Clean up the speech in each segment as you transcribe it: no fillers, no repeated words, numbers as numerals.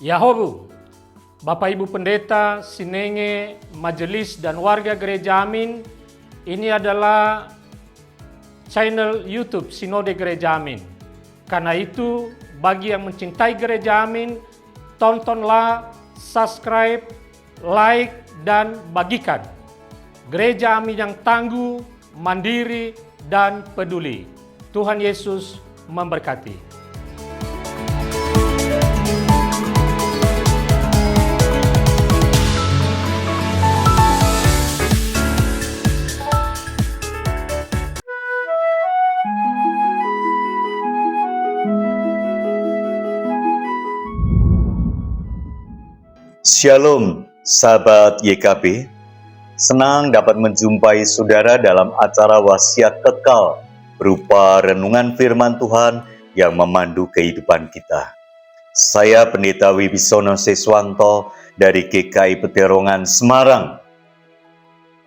Yahobu, Bapak Ibu Pendeta, Sinenge, Majelis dan warga Gereja Amin, ini adalah channel YouTube Sinode Gereja Amin. Karena itu, bagi yang mencintai Gereja Amin, tontonlah, subscribe, like, dan bagikan. Gereja Amin yang tangguh, mandiri, dan peduli. Tuhan Yesus memberkati. Shalom, sahabat YKB. Senang dapat menjumpai saudara dalam acara wasiat kekal berupa renungan firman Tuhan yang memandu kehidupan kita. Saya Pendeta Wibisono Seswanto dari GKI Peterongan, Semarang.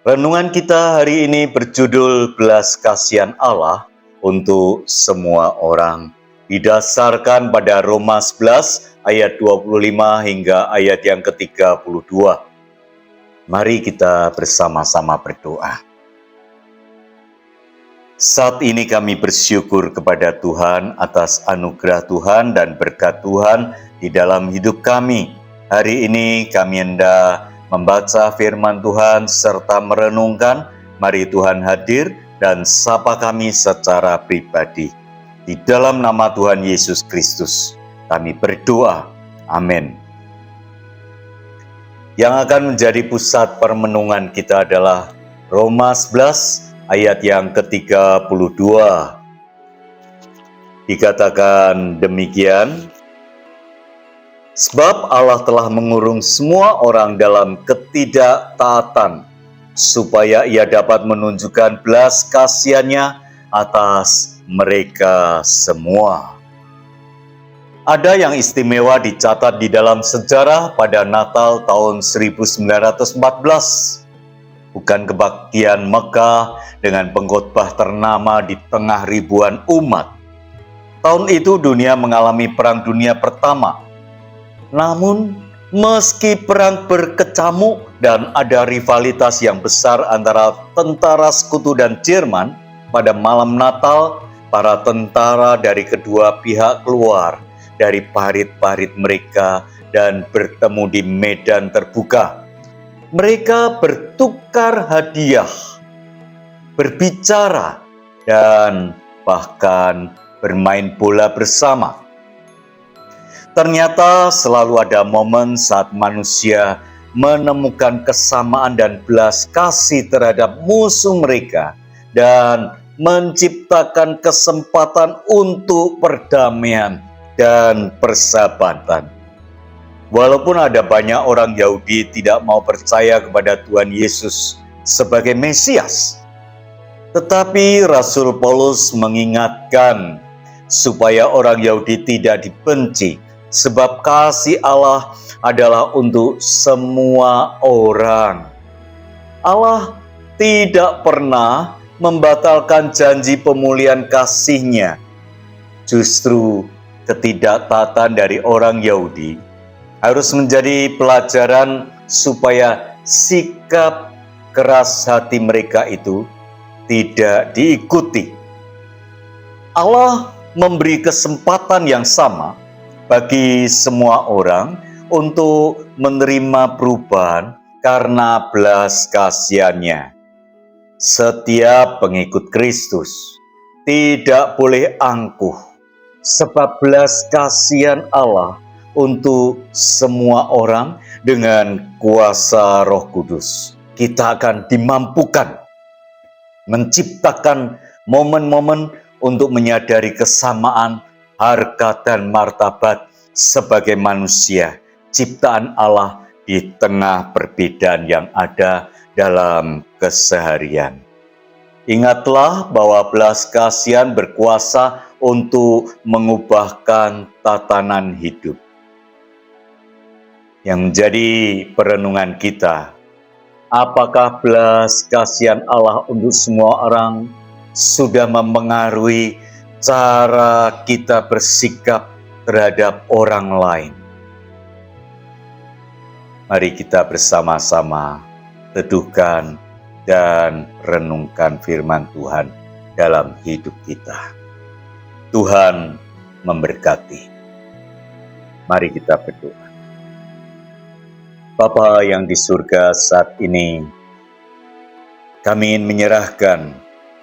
Renungan kita hari ini berjudul Belas Kasihan Allah untuk semua orang, didasarkan pada Roma 11 ayat 25 hingga ayat yang ke-32. Mari kita bersama-sama berdoa. Saat ini kami bersyukur kepada Tuhan atas anugerah Tuhan dan berkat Tuhan di dalam hidup kami. Hari ini kami hendak membaca firman Tuhan serta merenungkan. Mari Tuhan hadir dan sapa kami secara pribadi. Di dalam nama Tuhan Yesus Kristus kami berdoa. Amin. Yang akan menjadi pusat permenungan kita adalah Roma 11 ayat yang ke-32. Dikatakan demikian, sebab Allah telah mengurung semua orang dalam ketidaktaatan, supaya Ia dapat menunjukkan belas kasihan-Nya atas mereka semua. Ada yang istimewa dicatat di dalam sejarah pada Natal tahun 1914. Bukan kebaktian Mekah dengan pengkhotbah ternama di tengah ribuan umat. Tahun itu dunia mengalami Perang Dunia Pertama. Namun, meski perang berkecamuk dan ada rivalitas yang besar antara tentara Sekutu dan Jerman, pada malam Natal, para tentara dari kedua pihak keluar dari parit-parit mereka dan bertemu di medan terbuka. Mereka bertukar hadiah, berbicara, dan bahkan bermain bola bersama. Ternyata selalu ada momen saat manusia menemukan kesamaan dan belas kasih terhadap musuh mereka dan menciptakan kesempatan untuk perdamaian dan persahabatan. Walaupun ada banyak orang Yahudi tidak mau percaya kepada Tuhan Yesus sebagai Mesias, tetapi Rasul Paulus mengingatkan supaya orang Yahudi tidak dibenci, sebab kasih Allah adalah untuk semua orang. Allah tidak pernah membatalkan janji pemulihan kasih-Nya. Justru ketidaktaatan dari orang Yahudi harus menjadi pelajaran supaya sikap keras hati mereka itu tidak diikuti. Allah memberi kesempatan yang sama bagi semua orang untuk menerima perubahan karena belas kasihan-Nya. Setiap pengikut Kristus tidak boleh angkuh, sebab belas kasihan Allah untuk semua orang dengan kuasa Roh Kudus. Kita akan dimampukan menciptakan momen-momen untuk menyadari kesamaan harkat dan martabat sebagai manusia, ciptaan Allah di tengah perbedaan yang ada dalam keseharian. Ingatlah bahwa belas kasihan berkuasa untuk mengubahkan tatanan hidup. Yang menjadi perenungan kita, apakah belas kasihan Allah untuk semua orang sudah mempengaruhi cara kita bersikap terhadap orang lain? Mari kita bersama-sama teduhkan dan renungkan firman Tuhan dalam hidup kita. Tuhan memberkati. Mari kita berdoa. Bapa yang di surga, saat ini kami ingin menyerahkan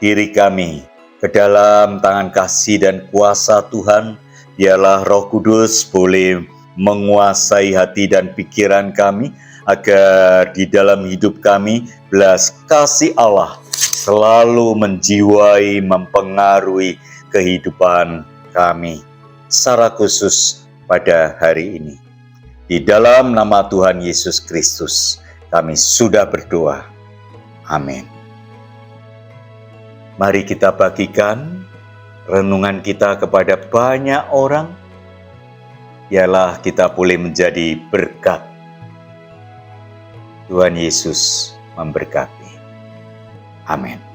diri kami ke dalam tangan kasih dan kuasa Tuhan. Biarlah Roh Kudus boleh menguasai hati dan pikiran kami, agar di dalam hidup kami belas kasih Allah selalu menjiwai, mempengaruhi kehidupan kami, secara khusus pada hari ini. Di dalam nama Tuhan Yesus Kristus kami sudah berdoa. Amin. Mari kita bagikan renungan kita kepada banyak orang. Biarlah kita boleh menjadi berkat. Tuhan Yesus memberkati. Amin.